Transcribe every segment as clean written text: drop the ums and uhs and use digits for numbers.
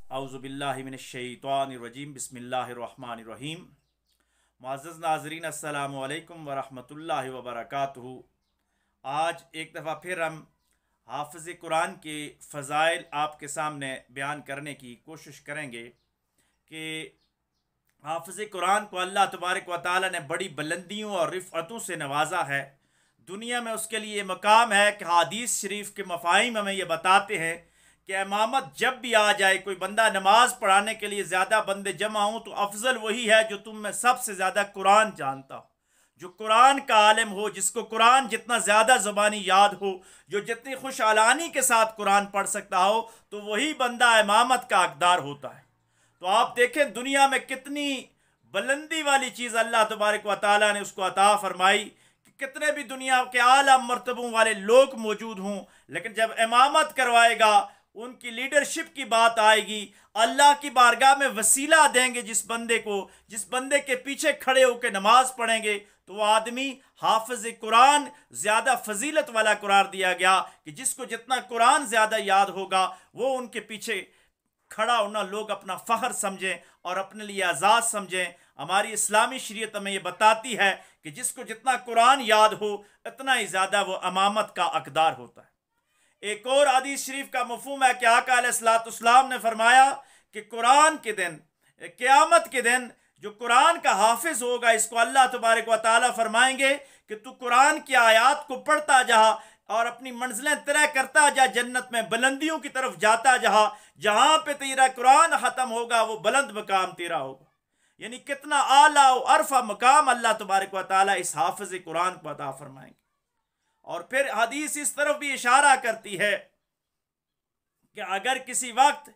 औज़ुबिल्लाहि मिनश्शैतानिर्रजीम बिस्मिल्लाहिर्रहमानिर्रहीम। मुअज़्ज़ज़ नाज़रीन अस्सलामु अलैकुम व रहमतुल्लाहि व बरकातुहू। आज एक दफ़ा फिर हम हाफ़िज़ कुरान के फ़ज़ाइल आपके सामने बयान करने की कोशिश करेंगे कि हाफ़िज़ कुरान को अल्लाह तबारक व तआला ने बड़ी बुलंदियों और रिफ़अतों से नवाजा है। दुनिया में उसके लिए मकाम है कि हदीस शरीफ के मफ़ाहिम हमें ये बताते हैं कि इमामत जब भी आ जाए, कोई बंदा नमाज पढ़ाने के लिए ज़्यादा बंदे जमा हों तो अफजल वही है जो तुम में सबसे ज़्यादा कुरान जानता हो, जो कुरान का आलिम हो, जिसको कुरान जितना ज़्यादा ज़बानी याद हो, जो जितनी खुशहालानी के साथ कुरान पढ़ सकता हो, तो वही बंदा इमामत का हकदार होता है। तो आप देखें दुनिया में कितनी बुलंदी वाली चीज़ अल्लाह तबारक व तआला ने उसको अता फरमाई कि कितने भी दुनिया के आला मर्तबों वाले लोग मौजूद हों, लेकिन जब इमामत करवाएगा, उनकी लीडरशिप की बात आएगी, अल्लाह की बारगाह में वसीला देंगे जिस बंदे को, जिस बंदे के पीछे खड़े होकर नमाज पढ़ेंगे, तो वो आदमी हाफिज कुरान ज़्यादा फजीलत वाला करार दिया गया कि जिसको जितना कुरान ज़्यादा याद होगा वो उनके पीछे खड़ा होना लोग अपना फ़ख्र समझें और अपने लिए आज़ाद समझें। हमारी इस्लामी शरीयत हमें ये बताती है कि जिसको जितना कुरान याद हो इतना ही ज़्यादा वो अमामत का हकदार होता है। एक और हदीस शरीफ का मफहूम है कि आका अलैहिस्सलाम ने फरमाया कि कुरान के दिन, क़यामत के दिन जो कुरान का हाफिज होगा, इसको अल्लाह तबारक व तआला फरमाएंगे कि तू कुरान की आयात को पढ़ता जा और अपनी मंजिलें तय करता जा, जन्नत में बुलंदियों की तरफ जाता जा, जहां पे तेरा कुरान खत्म होगा वो बुलंद मकाम तेरा होगा। यानी कितना आला और अरफा मकाम अल्लाह तबारक व तआला इस हाफिज कुरान को अता फरमाएंगे। और फिर हदीस इस तरफ भी इशारा करती है कि अगर किसी वक्त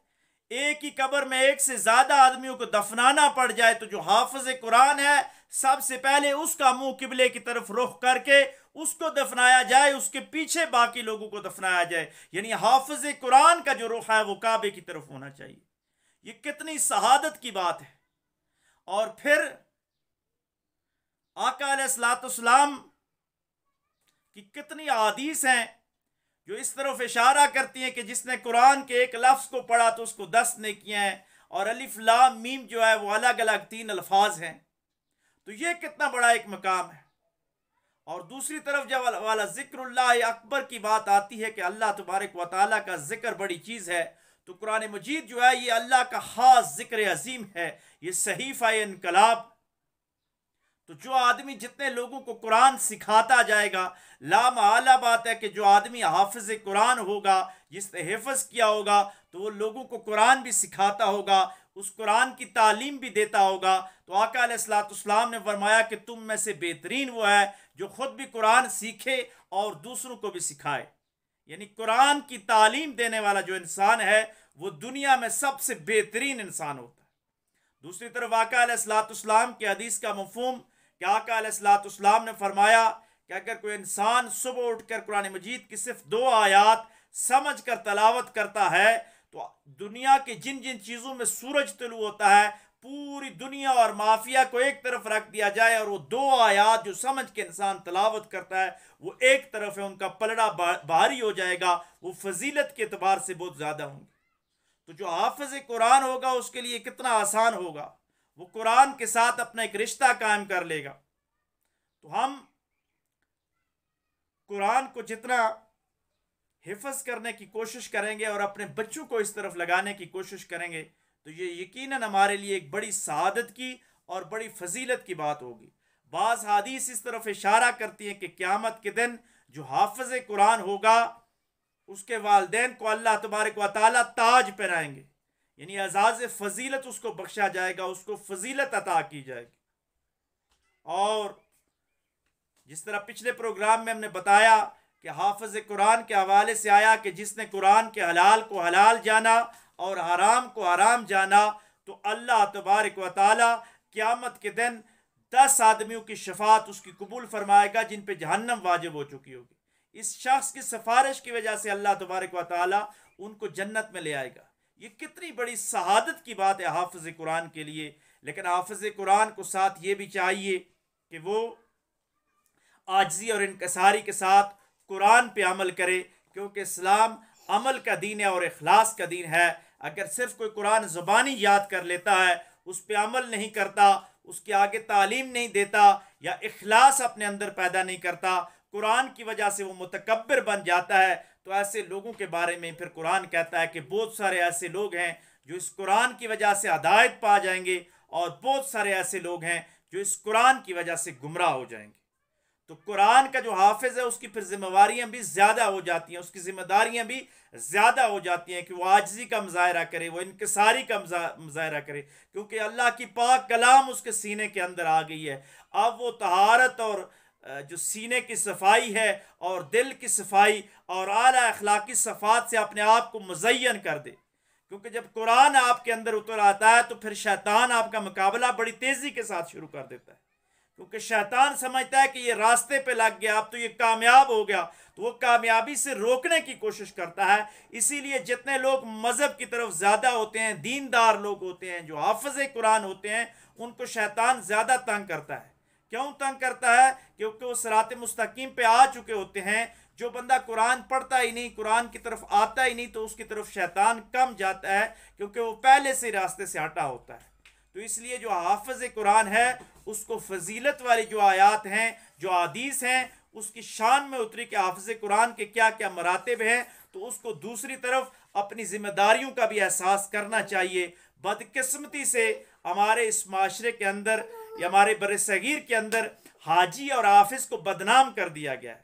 एक ही कब्र में एक से ज्यादा आदमियों को दफनाना पड़ जाए तो जो हाफिज कुरान है सबसे पहले उसका मुंह किबले की तरफ रुख करके उसको दफनाया जाए, उसके पीछे बाकी लोगों को दफनाया जाए। यानी हाफिज कुरान का जो रुख है वो काबे की तरफ होना चाहिए। ये कितनी शहादत की बात है। और फिर आका अलैहिस्सलाम की कितनी हदीस हैं जो इस तरफ इशारा करती हैं कि जिसने कुरान के एक लफ्ज़ को पढ़ा तो उसको 10 नेकियां हैं, और अलिफ लाम मीम जो है वो अलग अलग 3 अल्फाज हैं। तो ये कितना बड़ा एक मकाम है। और दूसरी तरफ जब वाला जिक्रुल्लाह अकबर की बात आती है कि अल्लाह तबारक व तआला का जिक्र बड़ी चीज़ है, तो कुरान मजीद जो है ये अल्लाह का खास जिक्र अजीम है, ये सहीफ़ा इनकलाब। तो जो आदमी जितने लोगों को कुरान सिखाता जाएगा, लामाला बात है कि जो आदमी हाफिज कुरान होगा, जिसने हिफ्ज़ किया होगा, तो वो लोगों को कुरान भी सिखाता होगा, उस कुरान की तालीम भी देता होगा। तो आका अलैहिस्सलाम ने फरमाया कि तुम में से बेहतरीन वो है जो खुद भी कुरान सीखे और दूसरों को भी सिखाए। यानी कुरान की तालीम देने वाला जो इंसान है वो दुनिया में सबसे बेहतरीन इंसान होता है। दूसरी तरफ आका अलैहिस्सलाम के हदीस का मफहूम कि आका अलैहिस्सलाम ने फरमाया कि अगर कोई इंसान सुबह उठकर कुरान मजीद की सिर्फ 2 आयात समझ कर तलावत करता है तो दुनिया के जिन जिन चीज़ों में सूरज तुलू होता है, पूरी दुनिया और माफिया को एक तरफ रख दिया जाए और वो 2 आयात जो समझ के इंसान तलावत करता है वो एक तरफ है, उनका पलड़ा भारी हो जाएगा, वो फजीलत के एतबार से बहुत ज़्यादा होंगे। तो जो हाफिज कुरान होगा उसके लिए कितना आसान होगा, वो कुरान के साथ अपना एक रिश्ता कायम कर लेगा। तो हम कुरान को जितना हिफ्ज़ करने की कोशिश करेंगे और अपने बच्चों को इस तरफ लगाने की कोशिश करेंगे तो ये यकीनन हमारे लिए एक बड़ी सआदत की और बड़ी फजीलत की बात होगी। बाज़ हदीस इस तरफ इशारा करती हैं कि क़यामत के दिन जो हाफिज कुरान होगा उसके वालिदैन को अल्लाह तबारक व तआला ताज पहनाएंगे, यानी एजाज़ फजीलत उसको बख्शा जाएगा, उसको फजीलत अता की जाएगी। और जिस तरह पिछले प्रोग्राम में हमने बताया कि हाफिज कुरान के हवाले से आया कि जिसने कुरान के हलाल को हलाल जाना और हराम को हराम जाना तो अल्लाह तबारक व तआला क़यामत के दिन 10 आदमियों की शफात उसकी कबूल फरमाएगा जिन पे जहन्नम वाजिब हो चुकी होगी। इस शख्स की सिफारिश की वजह से अल्लाह तबारक व तआला उनको जन्नत में ले आएगा। ये कितनी बड़ी शहादत की बात है हाफिज कुरान के लिए। लेकिन हाफिज कुरान को साथ ये भी चाहिए कि वो आजिज़ी और इनकसारी के साथ कुरान पे अमल करे, क्योंकि इस्लाम अमल का दीन है और इखलास का दीन है। अगर सिर्फ कोई कुरान ज़ुबानी याद कर लेता है, उस पर अमल नहीं करता, उसके आगे तालीम नहीं देता या इखलास अपने अंदर पैदा नहीं करता, कुरान की वजह से वो मुतकब्बिर बन जाता है, तो ऐसे लोगों के बारे में फिर कुरान कहता है कि बहुत सारे ऐसे लोग हैं जो इस कुरान की वजह से हिदायत पा जाएंगे और बहुत सारे ऐसे लोग हैं जो इस कुरान की वजह से गुमराह हो जाएंगे। तो कुरान का जो हाफिज है उसकी फिर जिम्मेवारियां भी ज़्यादा हो जाती हैं, उसकी जिम्मेदारियां भी ज़्यादा हो जाती हैं कि वो आजिज़ी का मुजाहरा करे, वो इनकिसारी का मुजाहरा करे, क्योंकि अल्लाह की पाक कलाम उसके सीने के अंदर आ गई है। अब वो तहारत और जो सीने की सफाई है और दिल की सफाई और आला अखलाकी सफ़ात से अपने आप को मुज़य्यन कर दे, क्योंकि जब कुरान आपके अंदर उतर आता है तो फिर शैतान आपका मुकाबला बड़ी तेज़ी के साथ शुरू कर देता है, क्योंकि शैतान समझता है कि ये रास्ते पे लग गया, अब तो ये कामयाब हो गया, तो वो कामयाबी से रोकने की कोशिश करता है। इसीलिए जितने लोग मज़हब की तरफ ज़्यादा होते हैं, दीनदार लोग होते हैं, जो हाफ़िज़ कुरान होते हैं, उनको शैतान ज़्यादा तंग करता है। क्यों तंग करता है? क्योंकि वो सिरात मुस्तकीम पे आ चुके होते हैं। जो बंदा कुरान पढ़ता ही नहीं, कुरान की तरफ आता ही नहीं, तो उसकी तरफ शैतान कम जाता है, क्योंकि वो पहले से रास्ते से हटा होता है। तो इसलिए जो हाफिज़ कुरान है उसको फजीलत वाली जो आयात हैं, जो हदीस हैं, उसकी शान में उतरी कि हाफिज़ कुरान के क्या क्या मरातब हैं, तो उसको दूसरी तरफ अपनी जिम्मेदारियों का भी एहसास करना चाहिए। बदकिस्मती से हमारे इस माशरे के अंदर या हमारे बरसगीर के अंदर हाजी और हाफिज़ को बदनाम कर दिया गया है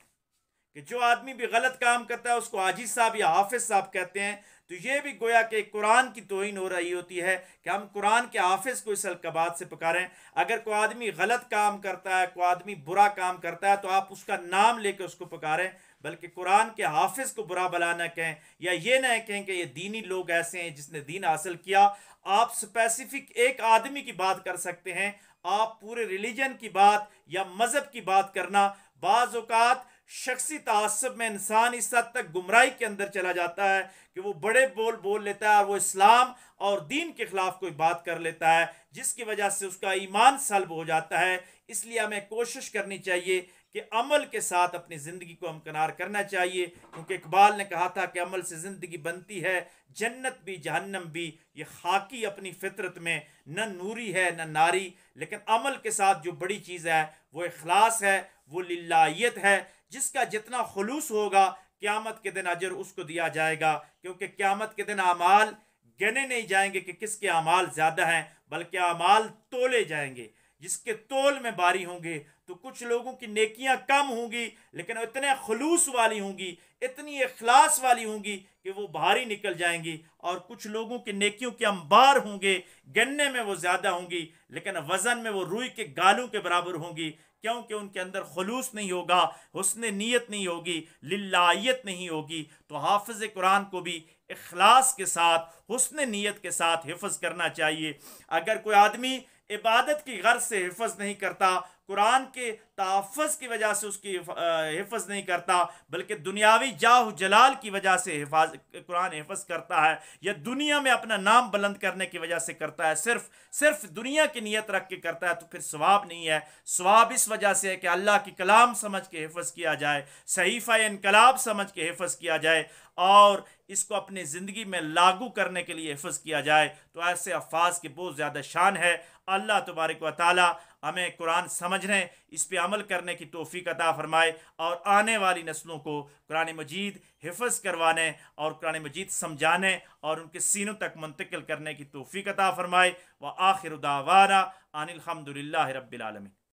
कि जो आदमी भी गलत काम करता है उसको हाजी साहब या हाफिज़ साहब कहते हैं। तो ये भी गोया कि कुरान की तौहीन हो रही होती है कि हम कुरान के हाफिज़ को इस अलकबात से पुकारें। अगर कोई आदमी गलत काम करता है, कोई आदमी बुरा काम करता है, तो आप उसका नाम लेकर उसको पुकारें, बल्कि कुरान के हाफिज़ को बुरा भला न कहें या ये न कहें कि ये दीनी लोग ऐसे हैं जिसने दीन हासिल किया। आप स्पेसिफिक एक आदमी की बात कर सकते हैं, आप पूरे रिलीजन की बात या मज़हब की बात करना, बाज़ औक़ात शख्सी तासब में इंसान इस हद तक गुमराही के अंदर चला जाता है कि वो बड़े बोल बोल लेता है और वो इस्लाम और दीन के खिलाफ कोई बात कर लेता है, जिसकी वजह से उसका ईमान सल्ब हो जाता है। इसलिए हमें कोशिश करनी चाहिए कि अमल के साथ अपनी ज़िंदगी को हमकनार करना चाहिए, क्योंकि इकबाल ने कहा था कि अमल से ज़िंदगी बनती है, जन्नत भी जहन्नम भी। ये खाकी अपनी फितरत में न नूरी है न नारी, लेकिन अमल के साथ जो बड़ी चीज़ है वो इखलास है, वो लिल्लाहियत है। जिसका जितना खुलूस होगा क़यामत के दिन अजर उसको दिया जाएगा, क्योंकि क़यामत के दिन अमाल गिने नहीं जाएंगे कि किसके अमाल ज़्यादा हैं, बल्कि अमाल तोले जाएंगे। जिसके तोल में बारी होंगे तो कुछ लोगों की नेकियां कम होंगी, लेकिन इतने खुलूस वाली होंगी, इतनी इखलास वाली होंगी कि वो भारी निकल जाएंगी, और कुछ लोगों की नेकियों के अंबार होंगे, गिनने में वो ज़्यादा होंगी, लेकिन वज़न में वो रूई के गालों के बराबर होंगी, क्योंकि उनके अंदर खुलूस नहीं होगा, हुस्न नीयत नहीं होगी, लिल्लाहियत नहीं होगी। तो हाफिज़ कुरान को भी इखलास के साथ, हुस्न नीयत के साथ हिफ्ज़ करना चाहिए। अगर कोई आदमी इबादत की गर्ज से हिफ्ज़ नहीं करता, कुरान के तहफ़्फ़ुज़ की वजह से उसकी हिफ्ज़ नहीं करता, बल्कि दुनियावी जाह जलाल की वजह से कुरान हिफ्ज़ करता है, या दुनिया में अपना नाम बुलंद करने की वजह से करता है, सिर्फ दुनिया की नीयत रख के करता है, तो फिर सवाब नहीं है। सवाब इस वजह से है कि अल्लाह की कलाम समझ के हिफ्ज़ किया जाए, सहीफ़ा इनकलाब समझ के हिफ्ज़ किया जाए और इसको अपनी ज़िंदगी में लागू करने के लिए हिफ्ज़ किया जाए। तो ऐसे अल्फाज की बहुत ज़्यादा शान है। अल्लाह तबारक व तआला हमें कुरान समझने, इस पे अमल करने की तौफीक अता फरमाए और आने वाली नस्लों को कुरान मजीद हिफ्ज़ करवाने और कुरान मजीद समझाने और उनके सीनों तक मुंतकिल करने की तौफीक अता फरमाए। व आखिर दावाना अनिल हम्दुलिल्लाहि रब्बिल आलमीन।